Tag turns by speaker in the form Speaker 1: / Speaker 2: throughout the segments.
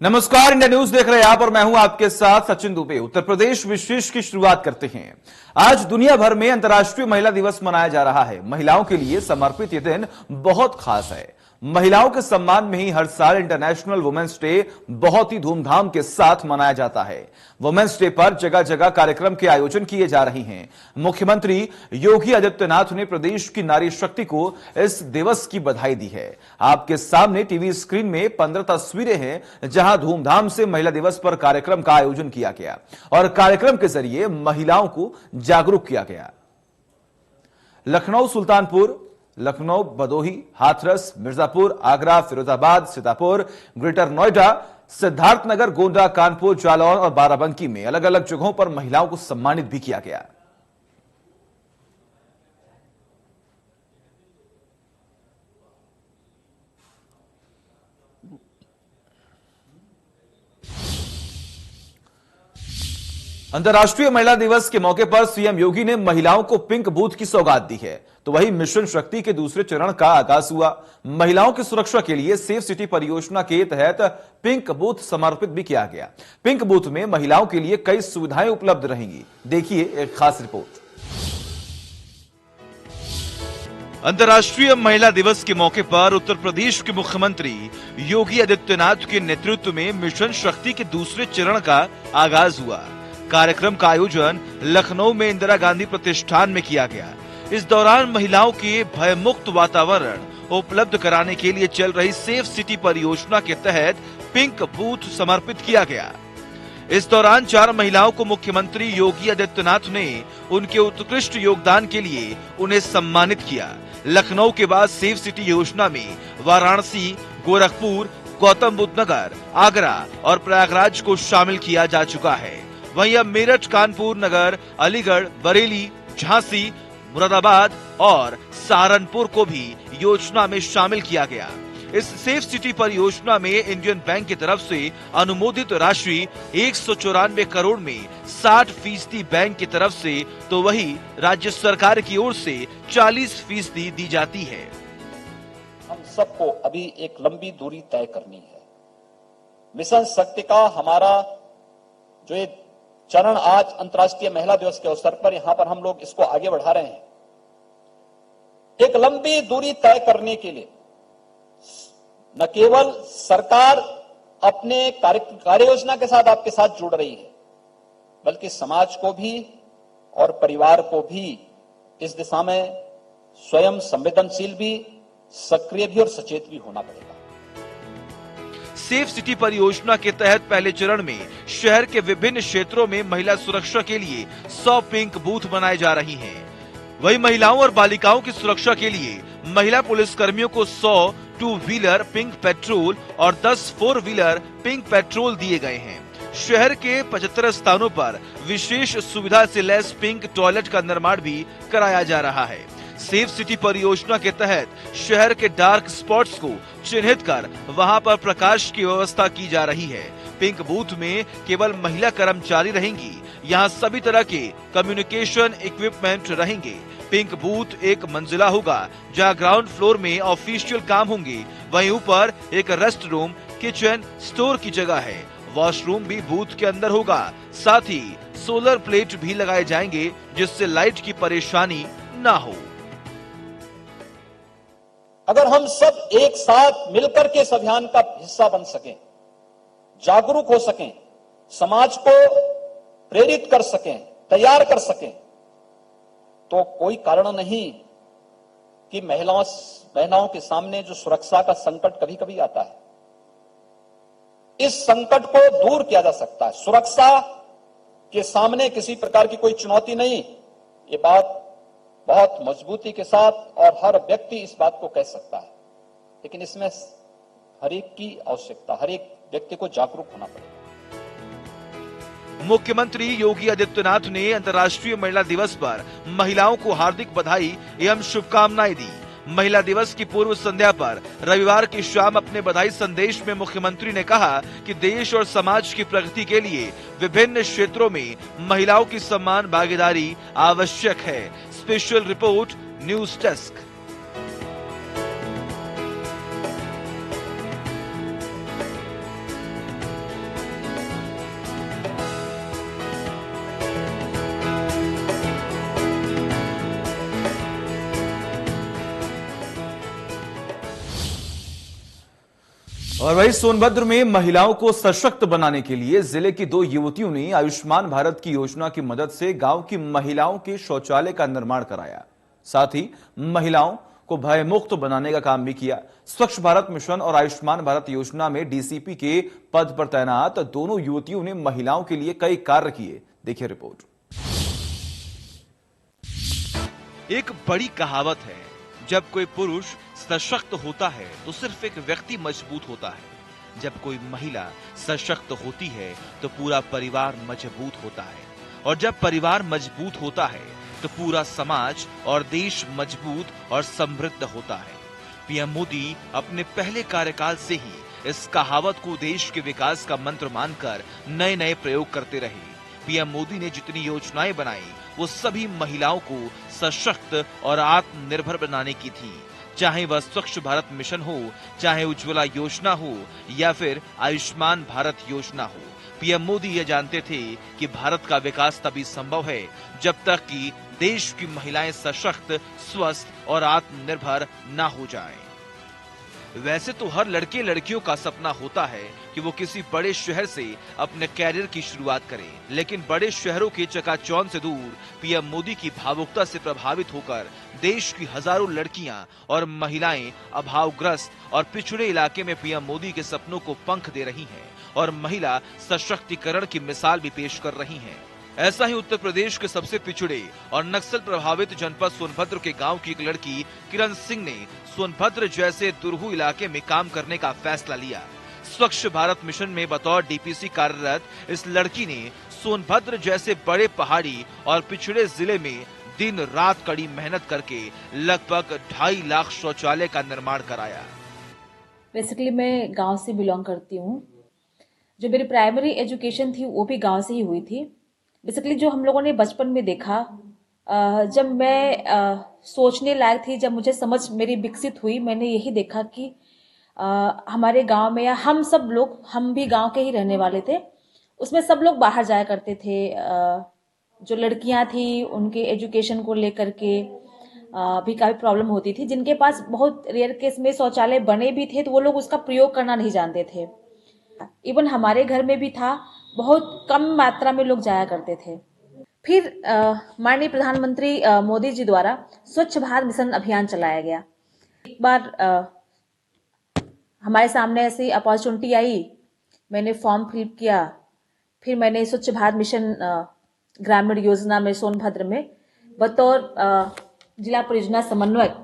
Speaker 1: नमस्कार, India news देख रहे हैं आप और मैं हूं आपके साथ सचिन दुबे। उत्तर प्रदेश विशेष की शुरुआत करते हैं। आज दुनिया भर में अंतर्राष्ट्रीय महिला दिवस मनाया जा रहा है। महिलाओं के लिए समर्पित यह दिन बहुत खास है। महिलाओं के सम्मान में ही हर साल इंटरनेशनल वुमेन्स डे बहुत ही धूमधाम के साथ मनाया जाता है। वुमेन्स डे पर जगह जगह कार्यक्रम के आयोजन किए जा रहे हैं। मुख्यमंत्री योगी आदित्यनाथ ने प्रदेश की नारी शक्ति को इस दिवस की बधाई दी है। आपके सामने टीवी स्क्रीन में 15 तस्वीरें हैं जहां धूमधाम से महिला दिवस पर कार्यक्रम का आयोजन किया गया और कार्यक्रम के जरिए महिलाओं को जागरूक किया गया। लखनऊ, सुल्तानपुर, लखनऊ, भदोही, हाथरस, मिर्जापुर, आगरा, फिरोजाबाद, सीतापुर, ग्रेटर नोएडा, सिद्धार्थनगर, गोंडा, कानपुर, जालौन और बाराबंकी में अलग अलग जगहों पर महिलाओं को सम्मानित भी किया गया। अंतर्राष्ट्रीय महिला दिवस के मौके पर सीएम योगी ने महिलाओं को पिंक बूथ की सौगात दी है। तो वही मिशन शक्ति के दूसरे चरण का आगाज हुआ। महिलाओं की सुरक्षा के लिए सेफ सिटी परियोजना के तहत पिंक बूथ समर्पित भी किया गया। पिंक बूथ में महिलाओं के लिए कई सुविधाएं उपलब्ध रहेंगी। देखिए एक खास रिपोर्ट। अंतर्राष्ट्रीय महिला दिवस के मौके पर उत्तर प्रदेश के मुख्यमंत्री योगी आदित्यनाथ के नेतृत्व में मिशन शक्ति के दूसरे चरण का आगाज हुआ। कार्यक्रम का आयोजन लखनऊ में इंदिरा गांधी प्रतिष्ठान में किया गया। इस दौरान महिलाओं के भयमुक्त वातावरण उपलब्ध कराने के लिए चल रही सेफ सिटी परियोजना के तहत पिंक बूथ समर्पित किया गया। इस दौरान 4 महिलाओं को मुख्यमंत्री योगी आदित्यनाथ ने उनके उत्कृष्ट योगदान के लिए उन्हें सम्मानित किया। लखनऊ के बाद सेफ सिटी योजना में वाराणसी, गोरखपुर, गौतम बुद्ध नगर, आगरा और प्रयागराज को शामिल किया जा चुका है। वहीं अब मेरठ, कानपुर नगर, अलीगढ़, बरेली, झांसी, मुरादाबाद और सहारनपुर को भी योजना में शामिल किया गया। इस सेफ सिटी परियोजना में इंडियन बैंक की तरफ से अनुमोदित राशि 194 करोड़ में 60% बैंक की तरफ से तो वही राज्य सरकार की ओर से 40% दी जाती है।
Speaker 2: हम सबको अभी एक लंबी दूरी तय करनी है। मिशन शक्ति का हमारा जो ये चरण आज अंतर्राष्ट्रीय महिला दिवस के अवसर पर यहां पर हम लोग इसको आगे बढ़ा रहे हैं। एक लंबी दूरी तय करने के लिए न केवल सरकार अपने कार्य योजना के साथ आपके साथ जुड़ रही है, बल्कि समाज को भी और परिवार को भी इस दिशा में स्वयं संवेदनशील भी, सक्रिय भी और सचेत भी होना पड़ेगा।
Speaker 1: सेफ सिटी परियोजना के तहत पहले चरण में शहर के विभिन्न क्षेत्रों में महिला सुरक्षा के लिए 100 पिंक बूथ बनाए जा रही हैं। वहीं महिलाओं और बालिकाओं की सुरक्षा के लिए महिला पुलिस कर्मियों को 100 2 व्हीलर पिंक पेट्रोल और 10 4 व्हीलर पिंक पेट्रोल दिए गए हैं। शहर के 75 स्थानों पर विशेष सुविधा से लैस पिंक टॉयलेट का निर्माण भी कराया जा रहा है। सेफ सिटी परियोजना के तहत शहर के डार्क स्पॉट्स को चिन्हित कर वहां पर प्रकाश की व्यवस्था की जा रही है। पिंक बूथ में केवल महिला कर्मचारी रहेंगी। यहां सभी तरह के कम्युनिकेशन इक्विपमेंट रहेंगे। पिंक बूथ एक मंजिला होगा जहां ग्राउंड फ्लोर में ऑफिशियल काम होंगे। वहीं ऊपर एक रेस्ट रूम, किचन, स्टोर की जगह है। वॉशरूम भी बूथ के अंदर होगा। साथ ही सोलर प्लेट भी लगाए जाएंगे जिससे लाइट की परेशानी न हो।
Speaker 2: अगर हम सब एक साथ मिलकर के इस अभियान का हिस्सा बन सकें, जागरूक हो सकें, समाज को प्रेरित कर सकें, तैयार कर सकें, तो कोई कारण नहीं कि महिलाओं के सामने जो सुरक्षा का संकट कभी कभी आता है, इस संकट को दूर किया जा सकता है। सुरक्षा के सामने किसी प्रकार की कोई चुनौती नहीं, ये बात बहुत मजबूती के साथ और हर व्यक्ति इस बात को कह सकता है। लेकिन इसमें हर एक की आवश्यकता, हर एक व्यक्ति को जागरूक होना पड़ेगा।
Speaker 1: मुख्यमंत्री योगी आदित्यनाथ ने अंतर्राष्ट्रीय महिला दिवस पर महिलाओं को हार्दिक बधाई एवं शुभकामनाएं दी। महिला दिवस की पूर्व संध्या पर रविवार की शाम अपने बधाई संदेश में मुख्यमंत्री ने कहा कि देश और समाज की प्रगति के लिए विभिन्न क्षेत्रों में महिलाओं की समान भागीदारी आवश्यक है। Special report, news desk. और वही सोनभद्र में महिलाओं को सशक्त बनाने के लिए जिले की 2 युवतियों ने आयुष्मान भारत की योजना की मदद से गांव की महिलाओं के शौचालय का निर्माण कराया। साथ ही महिलाओं को भयमुक्त बनाने का काम भी किया। स्वच्छ भारत मिशन और आयुष्मान भारत योजना में डीसीपी के पद पर तैनात दोनों युवतियों ने महिलाओं के लिए कई कार्य किए। देखिए रिपोर्ट। एक बड़ी कहावत है, जब कोई पुरुष सशक्त होता है तो सिर्फ एक व्यक्ति मजबूत होता है। जब कोई महिला सशक्त होती है तो पूरा परिवार मजबूत होता है, और जब परिवार मजबूत होता है तो पूरा समाज और देश मजबूत और समृद्ध होता है। पीएम मोदी अपने पहले कार्यकाल से ही इस कहावत को देश के विकास का मंत्र मानकर नए नए प्रयोग करते रहे। पीएम मोदी ने जितनी योजनाएं बनाई वो सभी महिलाओं को सशक्त और आत्मनिर्भर बनाने की थी। चाहे वह स्वच्छ भारत मिशन हो, चाहे उज्ज्वला योजना हो या फिर आयुष्मान भारत योजना हो, पीएम मोदी ये जानते थे कि भारत का विकास तभी संभव है जब तक कि देश की महिलाएं सशक्त, स्वस्थ और आत्मनिर्भर ना हो जाएं। वैसे तो हर लड़के लड़कियों का सपना होता है कि वो किसी बड़े शहर से अपने कैरियर की शुरुआत करें, लेकिन बड़े शहरों के चकाचौंध से दूर पीएम मोदी की भावुकता से प्रभावित होकर देश की हजारों लड़कियां और महिलाएं अभावग्रस्त और पिछड़े इलाके में पीएम मोदी के सपनों को पंख दे रही हैं और महिला सशक्तिकरण की मिसाल भी पेश कर रही हैं। ऐसा ही उत्तर प्रदेश के सबसे पिछड़े और नक्सल प्रभावित जनपद सोनभद्र के गांव की एक लड़की किरण सिंह ने सोनभद्र जैसे दुरहु इलाके में काम करने का फैसला लिया। स्वच्छ भारत मिशन में बतौर डीपीसी कार्यरत इस लड़की ने सोनभद्र जैसे बड़े पहाड़ी और पिछड़े जिले में दिन रात कड़ी मेहनत करके लगभग 2.5 लाख शौचालय का निर्माण कराया।
Speaker 3: बेसिकली मैं गांव से बिलोंग करती हूँ। जो मेरी प्राइमरी एजुकेशन थी वो भी गांव से ही हुई थी। बेसिकली जो हम लोगों ने बचपन में देखा, जब मैं सोचने लायक थी, जब मुझे समझ मेरी विकसित हुई, मैंने यही देखा कि हमारे गांव में, या हम सब लोग, हम भी गांव के ही रहने वाले थे, उसमें सब लोग बाहर जाया करते थे। जो लड़कियां थी उनके एजुकेशन को लेकर के भी काफ़ी प्रॉब्लम होती थी। जिनके पास बहुत रेयर केस में शौचालय बने भी थे तो वो लोग उसका प्रयोग करना नहीं जानते थे। इवन हमारे घर में भी था, बहुत कम मात्रा में लोग जाया करते थे। फिर माननीय प्रधानमंत्री मोदी जी द्वारा स्वच्छ भारत मिशन अभियान चलाया गया। एक बार हमारे सामने ऐसी अपॉर्चुनिटी आई, मैंने फॉर्म फिल किया। फिर मैंने स्वच्छ भारत मिशन ग्रामीण योजना में सोनभद्र में बतौर जिला परियोजना समन्वयक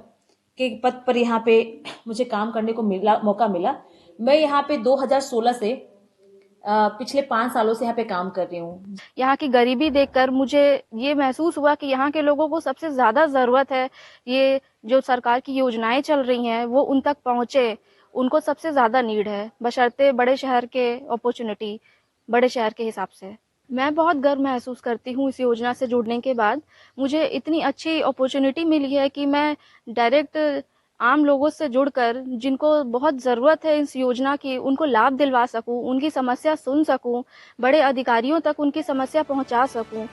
Speaker 3: के पद पर यहाँ पे मुझे काम करने को मौका मिला। मैं यहाँ पे 2016 से पिछले 5 सालों से यहाँ पे काम कर रही हूँ।
Speaker 4: यहाँ की गरीबी देखकर मुझे ये महसूस हुआ कि यहाँ के लोगों को सबसे ज़्यादा ज़रूरत है ये जो सरकार की योजनाएं चल रही हैं वो उन तक पहुँचे, उनको सबसे ज़्यादा नीड है, बशर्ते बड़े शहर के अपॉर्चुनिटी, बड़े शहर के हिसाब से। मैं बहुत गर्व महसूस करती हूँ इस योजना से जुड़ने के बाद। मुझे इतनी अच्छी अपॉर्चुनिटी मिली है कि मैं डायरेक्ट आम लोगों से जुड़कर, जिनको बहुत ज़रूरत है इस योजना की, उनको लाभ दिलवा सकूं, उनकी समस्या सुन सकूं, बड़े अधिकारियों तक उनकी समस्या पहुंचा सकूं।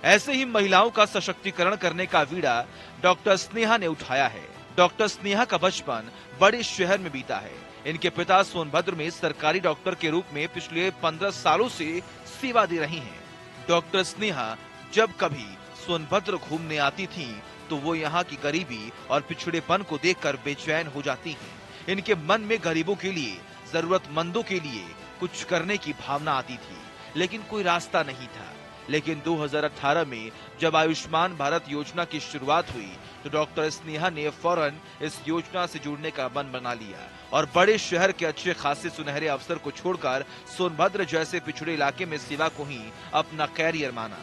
Speaker 1: ऐसे ही महिलाओं का सशक्तिकरण करने का बीड़ा डॉक्टर स्नेहा ने उठाया है। डॉक्टर स्नेहा का बचपन बड़े शहर में बीता है। इनके पिता सोनभद्र में सरकारी डॉक्टर के रूप में पिछले 15 सालों से सेवा दे रही हैं। डॉक्टर स्नेहा जब कभी सोनभद्र घूमने आती थीं, तो वो यहाँ की गरीबी और पिछड़ेपन को देखकर बेचैन हो जाती हैं। इनके मन में गरीबों के लिए, जरूरतमंदों के लिए कुछ करने की भावना आती थी, लेकिन कोई रास्ता नहीं था। लेकिन 2018 में जब आयुष्मान भारत योजना की शुरुआत हुई तो डॉक्टर स्नेहा ने फौरन इस योजना से जुड़ने का मन बना लिया और बड़े शहर के अच्छे खासे सुनहरे अवसर को छोड़कर सोनभद्र जैसे पिछड़े इलाके में सेवा को ही अपना कैरियर माना।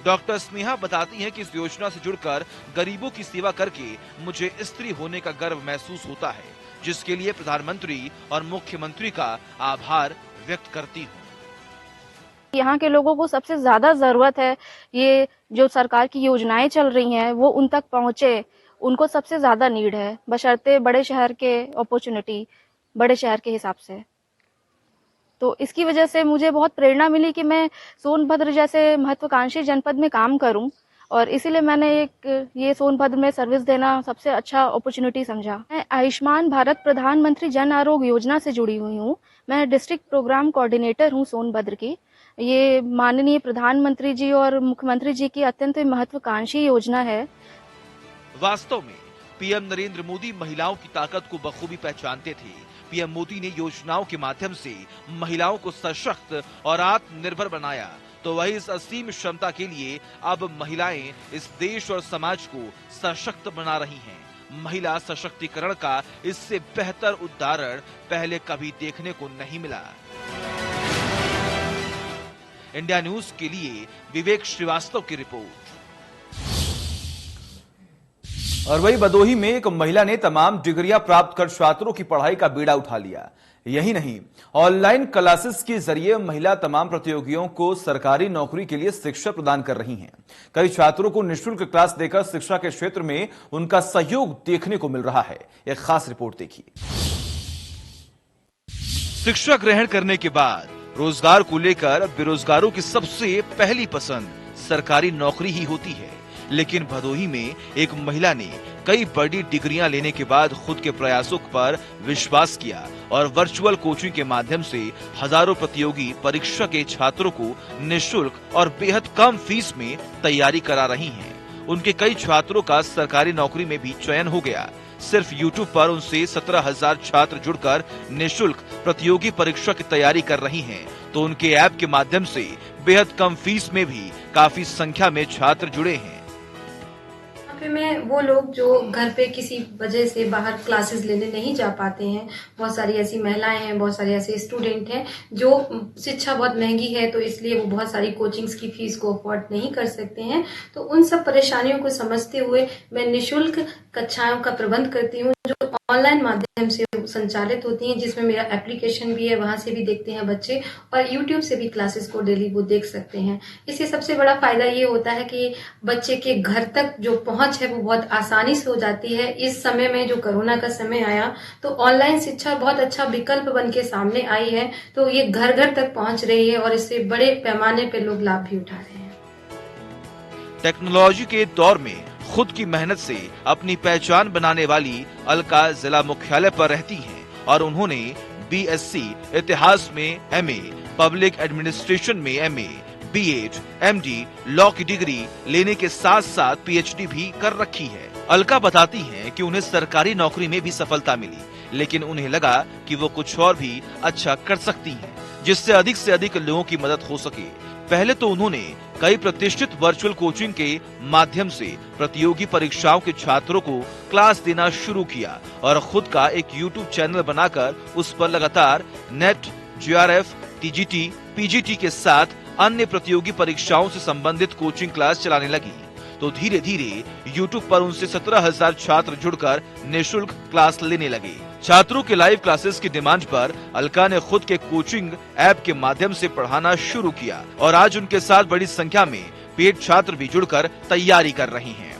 Speaker 1: डॉक्टर स्नेहा बताती हैं कि इस योजना से जुड़कर गरीबों की सेवा करके मुझे स्त्री होने का गर्व महसूस होता है, जिसके लिए प्रधानमंत्री और मुख्यमंत्री का आभार व्यक्त करती हूँ।
Speaker 4: यहाँ के लोगों को सबसे ज़्यादा ज़रूरत है ये जो सरकार की योजनाएं चल रही हैं वो उन तक पहुँचे, उनको सबसे ज़्यादा नीड है, बशर्ते बड़े शहर के अपॉर्चुनिटी, बड़े शहर के हिसाब से। तो इसकी वजह से मुझे बहुत प्रेरणा मिली कि मैं सोनभद्र जैसे महत्वाकांक्षी जनपद में काम करूं और इसीलिए मैंने एक ये सोनभद्र में सर्विस देना सबसे अच्छा अपॉर्चुनिटी समझा। मैं आयुष्मान भारत प्रधानमंत्री जन आरोग्य योजना से जुड़ी हुई हूँ। मैं डिस्ट्रिक्ट प्रोग्राम कोऑर्डिनेटर हूँ सोनभद्र की। ये माननीय प्रधानमंत्री जी और मुख्यमंत्री जी की अत्यंत महत्वाकांक्षी योजना है।
Speaker 1: वास्तव में पीएम नरेंद्र मोदी महिलाओं की ताकत को बखूबी पहचानते थे। पीएम मोदी ने योजनाओं के माध्यम से महिलाओं को सशक्त और आत्मनिर्भर बनाया, तो वही इस असीम क्षमता के लिए अब महिलाएं इस देश और समाज को सशक्त बना रही हैं। महिला सशक्तिकरण का इससे बेहतर उदाहरण पहले कभी देखने को नहीं मिला। इंडिया न्यूज के लिए विवेक श्रीवास्तव की रिपोर्ट। और वही भदोही में एक महिला ने तमाम डिग्रियां प्राप्त कर छात्रों की पढ़ाई का बीड़ा उठा लिया। यही नहीं, ऑनलाइन क्लासेस के जरिए महिला तमाम प्रतियोगियों को सरकारी नौकरी के लिए शिक्षा प्रदान कर रही हैं। कई छात्रों को निःशुल्क क्लास देकर शिक्षा के क्षेत्र में उनका सहयोग देखने को मिल रहा है। एक खास रिपोर्ट देखिए। शिक्षा ग्रहण करने के बाद रोजगार को लेकर बेरोजगारों की सबसे पहली पसंद सरकारी नौकरी ही होती है, लेकिन भदोही में एक महिला ने कई बड़ी डिग्रियां लेने के बाद खुद के प्रयासों पर विश्वास किया और वर्चुअल कोचिंग के माध्यम से हजारों प्रतियोगी परीक्षा के छात्रों को निःशुल्क और बेहद कम फीस में तैयारी करा रही हैं। उनके कई छात्रों का सरकारी नौकरी में भी चयन हो गया। सिर्फ YouTube पर उनसे 17,000 छात्र जुड़कर निःशुल्क प्रतियोगी परीक्षा की तैयारी कर रही हैं, तो उनके ऐप के माध्यम से बेहद कम फीस में भी काफी संख्या में छात्र जुड़े हैं।
Speaker 5: में वो लोग जो घर पे किसी वजह से बाहर क्लासेस लेने नहीं जा पाते हैं, बहुत सारी ऐसी महिलाएं हैं, बहुत सारे ऐसे स्टूडेंट हैं जो शिक्षा बहुत महंगी है, तो इसलिए वो बहुत सारी कोचिंग्स की फीस को अफोर्ड नहीं कर सकते हैं। तो उन सब परेशानियों को समझते हुए मैं निःशुल्क कक्षाओं का प्रबंध करती हूँ जो ऑनलाइन माध्यम से संचालित होती हैं, जिसमें मेरा एप्लीकेशन भी है, वहां से भी देखते हैं बच्चे, और यूट्यूब से भी क्लासेस को डेली वो देख सकते हैं। इससे सबसे बड़ा फायदा ये होता है कि बच्चे के घर तक जो पहुंच है वो बहुत आसानी से हो जाती है। इस समय में जो कोरोना का समय आया तो ऑनलाइन शिक्षा बहुत अच्छा विकल्प बन के सामने आई है, तो ये घर घर तक पहुंच रही है और इससे बड़े पैमाने पे लोग लाभ भी उठा रहे हैं।
Speaker 1: टेक्नोलॉजी के दौर में खुद की मेहनत से अपनी पहचान बनाने वाली अलका जिला मुख्यालय पर रहती हैं और उन्होंने BSc इतिहास में MA, पब्लिक एडमिनिस्ट्रेशन में MA, B.Ed, MD, लॉ की डिग्री लेने के साथ साथ PhD भी कर रखी है। अलका बताती हैं कि उन्हें सरकारी नौकरी में भी सफलता मिली, लेकिन उन्हें लगा कि वो कुछ और भी अच्छा कर सकती हैं, जिससे अधिक लोगों की मदद हो सके। पहले तो उन्होंने कई प्रतिष्ठित वर्चुअल कोचिंग के माध्यम से प्रतियोगी परीक्षाओं के छात्रों को क्लास देना शुरू किया और खुद का एक YouTube चैनल बनाकर उस पर लगातार नेट, JRF, TGT, PGT के साथ अन्य प्रतियोगी परीक्षाओं से संबंधित कोचिंग क्लास चलाने लगी। तो धीरे धीरे YouTube पर उनसे 17,000 छात्र जुड़कर निःशुल्क क्लास लेने लगे। छात्रों के लाइव क्लासेस की डिमांड पर अलका ने खुद के कोचिंग ऐप के माध्यम से पढ़ाना शुरू किया और आज उनके साथ बड़ी संख्या में पेड छात्र भी जुड़कर तैयारी कर रही हैं।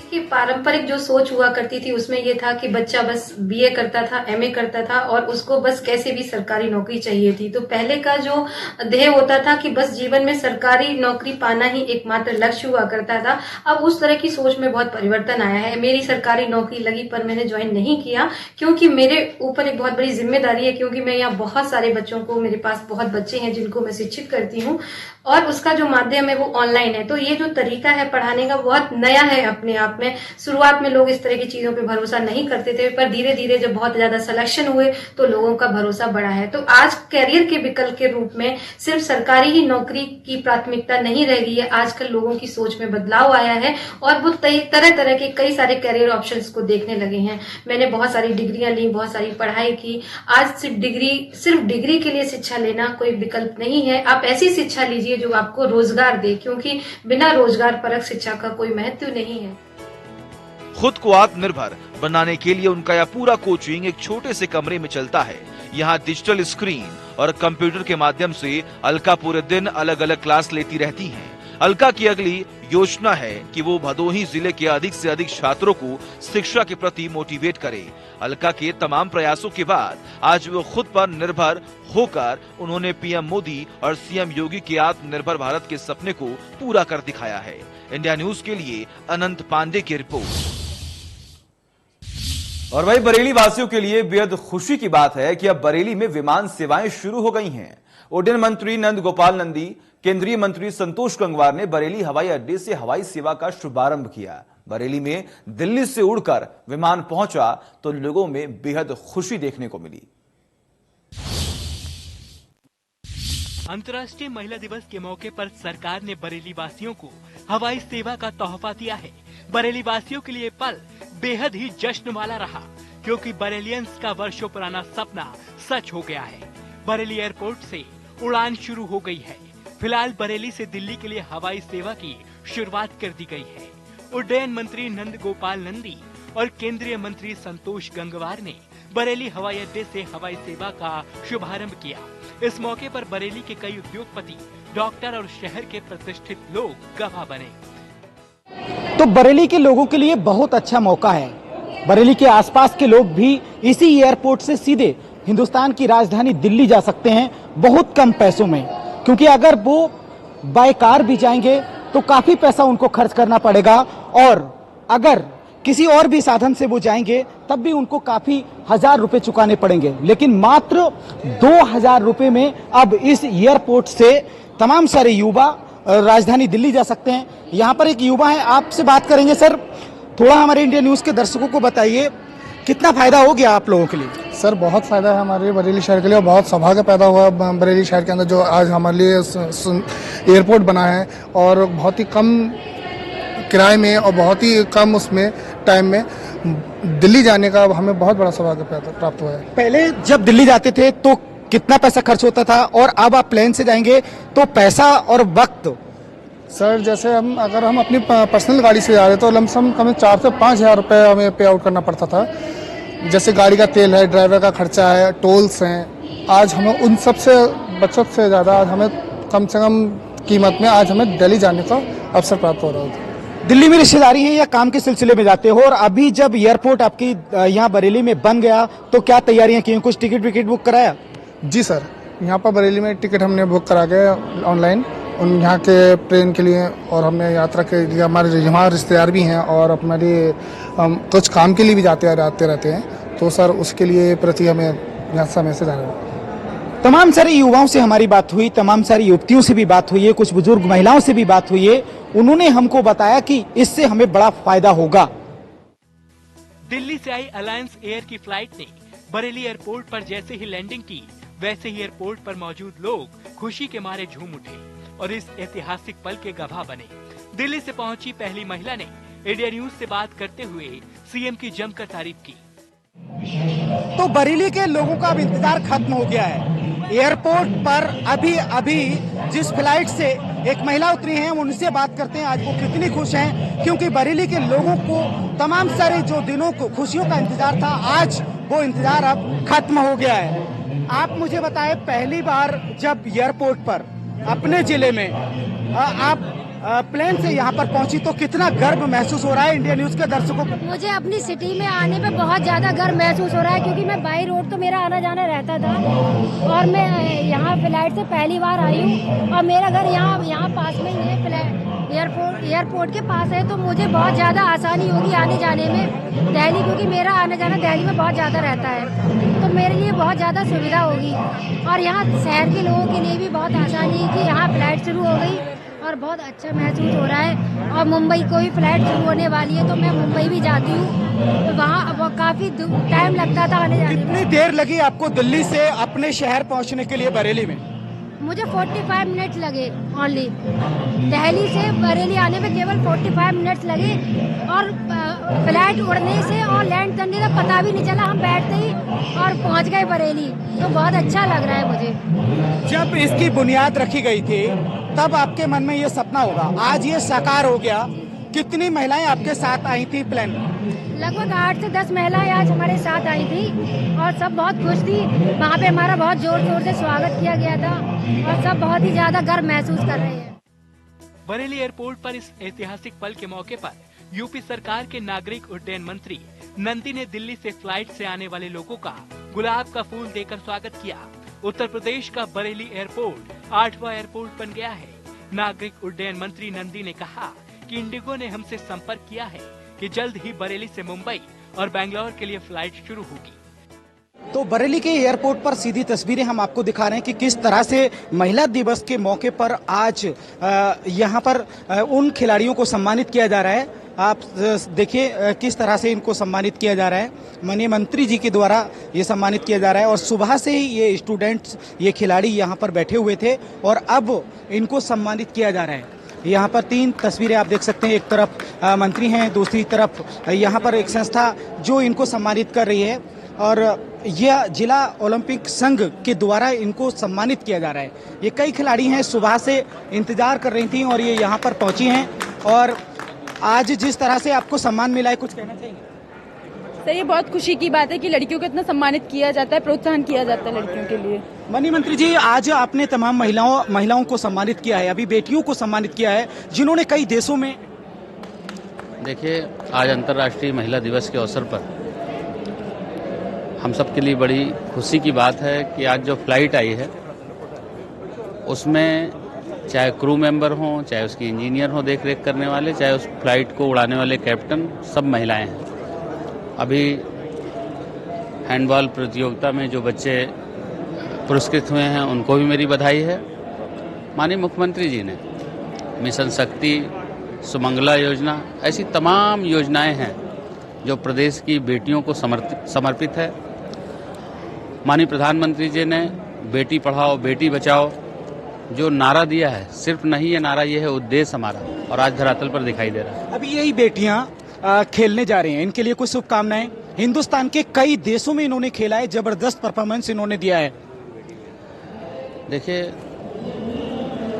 Speaker 5: कि पारंपरिक जो सोच हुआ करती थी उसमें ये था कि बच्चा बस BA करता था, MA करता था और उसको बस कैसे भी सरकारी नौकरी चाहिए थी। तो पहले का जो ध्येय होता था कि बस जीवन में सरकारी नौकरी पाना ही एकमात्र लक्ष्य हुआ करता था। अब उस तरह की सोच में बहुत परिवर्तन आया है। मेरी सरकारी नौकरी लगी पर मैंने ज्वाइन नहीं किया, क्योंकि मेरे ऊपर एक बहुत बड़ी जिम्मेदारी है, क्योंकि मैं यहाँ बहुत सारे बच्चों को, मेरे पास बहुत बच्चे हैं जिनको मैं शिक्षित करती हूँ और उसका जो माध्यम है वो ऑनलाइन है। तो ये जो तरीका है पढ़ाने का बहुत नया है अपने आप में। शुरुआत में लोग इस तरह की चीजों पे भरोसा नहीं करते थे, पर धीरे धीरे जब बहुत ज्यादा सिलेक्शन हुए तो लोगों का भरोसा बढ़ा है। तो आज कैरियर के विकल्प के रूप में सिर्फ सरकारी ही नौकरी की प्राथमिकता नहीं रह गई है। आजकल लोगों की सोच में बदलाव आया है और वो तरह तरह के कई सारे कैरियर ऑप्शंस को देखने लगे हैं। मैंने बहुत सारी डिग्रियां ली, बहुत सारी पढ़ाई की। आज सिर्फ डिग्री के लिए शिक्षा लेना कोई विकल्प नहीं है। आप ऐसी शिक्षा लीजिए जो आपको रोजगार दे, क्योंकि बिना रोजगार परक शिक्षा का कोई महत्व नहीं है।
Speaker 1: खुद को आत्मनिर्भर बनाने के लिए उनका यह पूरा कोचिंग एक छोटे से कमरे में चलता है। यहाँ डिजिटल स्क्रीन और कंप्यूटर के माध्यम से अलका पूरे दिन अलग अलग क्लास लेती रहती हैं। अलका की अगली योजना है कि वो भदोही जिले के अधिक से अधिक छात्रों को शिक्षा के प्रति मोटिवेट करे। अलका के तमाम प्रयासों के बाद आज वो खुद पर निर्भर होकर उन्होंने PM मोदी और CM योगी के आत्मनिर्भर भारत के सपने को पूरा कर दिखाया है। इंडिया न्यूज के लिए अनंत पांडे की रिपोर्ट। और वही बरेली वासियों के लिए बेहद खुशी की बात है कि अब बरेली में विमान सेवाएं शुरू हो गई हैं। उड्डयन मंत्री नंद गोपाल नंदी, केंद्रीय मंत्री संतोष गंगवार ने बरेली हवाई अड्डे से हवाई सेवा का शुभारंभ किया। बरेली में दिल्ली से उड़कर विमान पहुंचा तो लोगों में बेहद खुशी देखने को मिली।
Speaker 6: अंतर्राष्ट्रीय महिला दिवस के मौके पर सरकार ने बरेली वासियों को हवाई सेवा का तोहफा दिया है। बरेली वासियों के लिए पल बेहद ही जश्न वाला रहा, क्योंकि बरेलियंस का वर्षों पुराना सपना सच हो गया है। बरेली एयरपोर्ट से उड़ान शुरू हो गई है। फिलहाल बरेली से दिल्ली के लिए हवाई सेवा की शुरुआत कर दी गई है। उड्डयन मंत्री नंद गोपाल नंदी और केंद्रीय मंत्री संतोष गंगवार ने बरेली हवाई अड्डे से हवाई सेवा का शुभारंभ किया। इस मौके पर बरेली के कई उद्योगपति, डॉक्टर और शहर के प्रतिष्ठित लोग गवाह बने।
Speaker 7: तो बरेली के लोगों के लिए बहुत अच्छा मौका है। बरेली के आसपास के लोग भी इसी एयरपोर्ट से सीधे हिंदुस्तान की राजधानी दिल्ली जा सकते हैं बहुत कम पैसों में, क्योंकि अगर वो बाय कार भी जाएंगे तो काफी पैसा उनको खर्च करना पड़ेगा, और अगर किसी और भी साधन से वो जाएंगे तब भी उनको काफी 1000 रुपए चुकाने पड़ेंगे। लेकिन मात्र 2000 रुपए में अब इस एयरपोर्ट से तमाम सारे युवा राजधानी दिल्ली जा सकते हैं। यहाँ पर एक युवा है, आपसे बात करेंगे। सर, थोड़ा हमारे इंडिया न्यूज के दर्शकों को बताइए कितना फायदा हो गया आप लोगों के लिए?
Speaker 8: सर, बहुत फायदा है हमारे बरेली शहर के लिए, और बहुत सौभाग्य पैदा हुआ बरेली शहर के अंदर जो आज हमारे लिए एयरपोर्ट बना है, और बहुत ही कम किराए में और बहुत ही कम उसमें टाइम में दिल्ली जाने का हमें बहुत बड़ा सौभाग्य प्राप्त हुआ है।
Speaker 7: पहले जब दिल्ली जाते थे तो कितना पैसा खर्च होता था, और अब आप प्लेन से जाएंगे तो पैसा और वक्त?
Speaker 8: सर, जैसे अगर हम अपनी पर्सनल गाड़ी से जा रहे तो लमसम हमें 4 से 5 हज़ार रुपये हमें पे आउट करना पड़ता था। जैसे गाड़ी का तेल है, ड्राइवर का खर्चा है, टोल्स हैं। आज हमें उन सब से बचत से ज़्यादा आज हमें कम से कम कीमत में आज हमें दिल्ली जाने का अवसर प्राप्त हो रहा है।
Speaker 7: दिल्ली में रिश्तेदारी है या काम के सिलसिले में जाते हो? और अभी जब एयरपोर्ट आपकी यहाँ बरेली में बन गया तो क्या तैयारियां की? कुछ टिकट विकेट बुक कराया?
Speaker 8: जी सर, यहाँ पर बरेली में टिकट हमने बुक करा के ऑनलाइन उन यहाँ के ट्रेन के लिए, और हमने यात्रा के लिए हमारे यहाँ रिश्तेदार भी हैं और हमारे हम कुछ काम के लिए भी आते रहते हैं, तो सर उसके लिए प्रति हमें यहाँ समय से जाना है।
Speaker 7: तमाम सारे युवाओं से हमारी बात हुई, तमाम सारी युवतियों से भी बात हुई है, कुछ बुजुर्ग महिलाओं से भी बात हुई है। उन्होंने हमको बताया कि इससे हमें बड़ा फायदा होगा।
Speaker 6: दिल्ली से आई अलायंस एयर की फ्लाइट ने बरेली एयरपोर्ट पर जैसे ही लैंडिंग की, वैसे ही एयरपोर्ट पर मौजूद लोग खुशी के मारे झूम उठे और इस ऐतिहासिक पल के गवाह बने। दिल्ली से पहुंची पहली महिला ने इंडिया न्यूज से बात करते हुए सीएम की जमकर तारीफ की।
Speaker 7: तो बरेली के लोगों का अब इंतजार खत्म हो गया है। एयरपोर्ट पर अभी जिस फ्लाइट से एक महिला उतरी हैं, उनसे बात करते हैं आज वो कितनी खुश हैं, क्योंकि बरेली के लोगों को तमाम सारे जो दिनों को खुशियों का इंतजार था, आज वो इंतजार अब खत्म हो गया है। आप मुझे बताएं, पहली बार जब एयरपोर्ट पर अपने जिले में आप प्लेन से यहाँ पर पहुंची तो कितना गर्व महसूस हो रहा है इंडिया न्यूज के दर्शकों को?
Speaker 9: मुझे अपनी सिटी में आने पे बहुत ज्यादा गर्व महसूस हो रहा है, क्योंकि मैं बाई रोड तो मेरा आना जाना रहता था, और मैं यहाँ फ्लाइट से पहली बार आई हूँ, और मेरा घर यहाँ पास में ही है, एयरपोर्ट के पास है, तो मुझे बहुत ज्यादा आसानी होगी आने जाने में दिल्ली, क्योंकि मेरा आना जाना दिल्ली में बहुत ज्यादा रहता है, तो मेरे लिए बहुत ज्यादा सुविधा होगी। और यहाँ शहर के लोगों के लिए भी बहुत आसानी है कि यहाँ फ्लाइट शुरू हो गई और बहुत अच्छा महसूस हो रहा है। और मुंबई को भी फ्लाइट शुरू होने वाली है, तो मैं मुंबई भी जाती हूँ, तो वहाँ काफी टाइम लगता था आने जाने में।
Speaker 7: कितनी देर लगी आपको दिल्ली से अपने शहर पहुँचने के लिए बरेली में?
Speaker 9: मुझे 45 मिनट लगे ओनली। दिल्ली से बरेली आने में केवल 45 मिनट लगे, और फ्लाइट उड़ने से और लैंड करने का पता भी नहीं चला, हम बैठते ही और पहुंच गए बरेली, तो बहुत अच्छा लग रहा है मुझे।
Speaker 7: जब इसकी बुनियाद रखी गई थी तब आपके मन में ये सपना होगा, आज ये साकार हो गया। कितनी महिलाएं आपके साथ आई थी प्लेन में?
Speaker 9: लगभग 8 से 10 महिलाएं आज हमारे साथ आई थी, और सब बहुत खुश थी। वहाँ पे हमारा बहुत जोर शोर से स्वागत किया गया था, और सब बहुत ही ज्यादा गर्व महसूस कर रहे हैं।
Speaker 6: बरेली एयरपोर्ट पर इस ऐतिहासिक पल के मौके पर यूपी सरकार के नागरिक उड्डयन मंत्री नंदी ने दिल्ली से फ्लाइट से आने वाले लोगों का गुलाब का फूल देकर स्वागत किया। उत्तर प्रदेश का बरेली एयरपोर्ट 8वां एयरपोर्ट बन गया है। नागरिक उड्डयन मंत्री नंदी ने कहा कि जबकि इंडिगो ने हमसे संपर्क किया है कि जल्द ही बरेली से मुंबई और बेंगलोर के लिए फ्लाइट शुरू होगी।
Speaker 7: तो बरेली के एयरपोर्ट पर सीधी तस्वीरें हम आपको दिखा रहे हैं कि किस तरह से महिला दिवस के मौके पर आज यहाँ पर उन खिलाड़ियों को सम्मानित किया जा रहा है। आप देखिए किस तरह से इनको सम्मानित किया जा रहा है। माननीय मंत्री जी के द्वारा ये सम्मानित किया जा रहा है और सुबह से ही ये स्टूडेंट्स, ये खिलाड़ी यहाँ पर बैठे हुए थे और अब इनको सम्मानित किया जा रहा है। यहाँ पर 3 तस्वीरें आप देख सकते हैं। एक तरफ मंत्री हैं, दूसरी तरफ यहाँ पर एक संस्था जो इनको सम्मानित कर रही है और यह जिला ओलंपिक संघ के द्वारा इनको सम्मानित किया जा रहा है। ये कई खिलाड़ी हैं, सुबह से इंतजार कर रही थी और ये यहाँ पर पहुंची हैं और आज जिस तरह से आपको सम्मान मिला है, कुछ कहना चाहिए?
Speaker 10: सही है, बहुत खुशी की बात है कि लड़कियों को इतना सम्मानित किया जाता है, प्रोत्साहन किया जाता है लड़कियों के लिए।
Speaker 7: माननीय मंत्री जी, आज आपने तमाम महिलाओं को सम्मानित किया है, अभी बेटियों को सम्मानित किया है जिन्होंने कई देशों में।
Speaker 11: देखिए, आज अंतर्राष्ट्रीय महिला दिवस के अवसर पर हम सब के लिए बड़ी खुशी की बात है कि आज जो फ्लाइट आई है उसमें चाहे क्रू मेंबर हों, चाहे उसकी इंजीनियर हों देख रेख करने वाले, चाहे उस फ्लाइट को उड़ाने वाले कैप्टन, सब महिलाएं हैं। अभी हैंडबॉल प्रतियोगिता में जो बच्चे पुरस्कृत हुए हैं उनको भी मेरी बधाई है। माननीय मुख्यमंत्री जी ने मिशन शक्ति, सुमंगला योजना, ऐसी तमाम योजनाएं हैं जो प्रदेश की बेटियों को समर्पित है। माननीय प्रधानमंत्री जी ने बेटी पढ़ाओ बेटी बचाओ जो नारा दिया है, सिर्फ नहीं ये नारा, ये है उद्देश्य हमारा और आज धरातल पर दिखाई दे रहा है।
Speaker 7: अभी यही बेटियां खेलने जा रही हैं, इनके लिए कुछ शुभकामनाएं। हिंदुस्तान के कई देशों में इन्होंने खेला है, जबरदस्त परफॉर्मेंस इन्होंने दिया है।
Speaker 11: देखिए,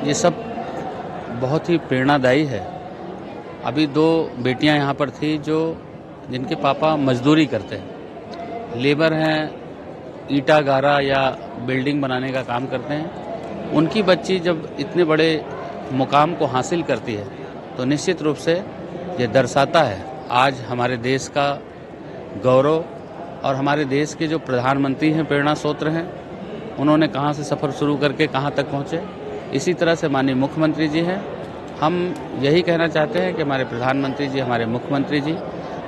Speaker 11: ये सब बहुत ही प्रेरणादायी है। अभी 2 बेटियां यहाँ पर थी जिनके पापा मजदूरी करते हैं, लेबर हैं, ईटा गारा या बिल्डिंग बनाने का काम करते हैं। उनकी बच्ची जब इतने बड़े मुकाम को हासिल करती है तो निश्चित रूप से ये दर्शाता है आज हमारे देश का गौरव और हमारे देश के जो प्रधानमंत्री हैं, प्रेरणा स्रोत हैं, उन्होंने कहाँ से सफ़र शुरू करके कहाँ तक पहुँचे। इसी तरह से माननीय मुख्यमंत्री जी हैं। हम यही कहना चाहते हैं कि हमारे प्रधानमंत्री जी, हमारे मुख्यमंत्री जी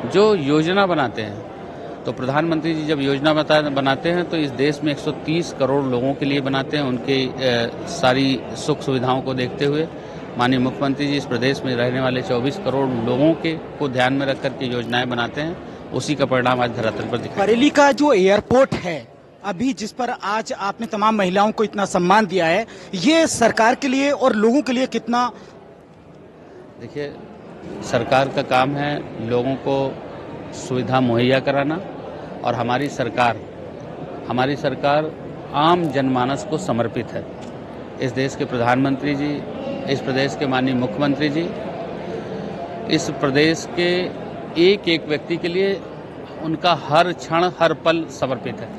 Speaker 11: जो योजना बनाते हैं, तो प्रधानमंत्री जी जब योजना बनाते हैं तो इस देश में 130 करोड़ लोगों के लिए बनाते हैं, उनके सारी सुख सुविधाओं को देखते हुए। माननीय मुख्यमंत्री जी इस प्रदेश में रहने वाले 24 करोड़ लोगों को ध्यान में रख करके योजनाएं बनाते हैं, उसी का परिणाम आज धरातल पर दिखा।
Speaker 7: बरेली का जो एयरपोर्ट है अभी, जिस पर आज आपने तमाम महिलाओं को इतना सम्मान दिया है, ये सरकार के लिए और लोगों के लिए कितना?
Speaker 11: देखिए, सरकार का काम है लोगों को सुविधा मुहैया कराना और हमारी सरकार आम जनमानस को समर्पित है। इस देश के प्रधानमंत्री जी, इस प्रदेश के माननीय मुख्यमंत्री जी इस प्रदेश के एक एक व्यक्ति के लिए उनका हर क्षण हर पल समर्पित है।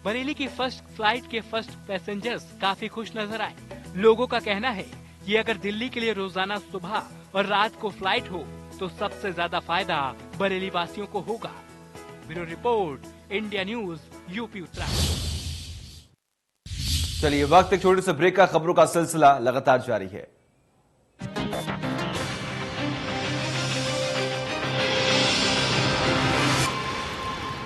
Speaker 6: बरेली की फर्स्ट फ्लाइट के फर्स्ट पैसेंजर्स काफी खुश नजर आए। लोगों का कहना है कि अगर दिल्ली के लिए रोजाना सुबह और रात को फ्लाइट हो तो सबसे ज्यादा फायदा बरेली वासियों को होगा। Bureau report, India news, UP Uttarakhand.
Speaker 1: चलिए, वक्त एक छोटे से ब्रेक का। खबरों का सिलसिला लगातार जारी है।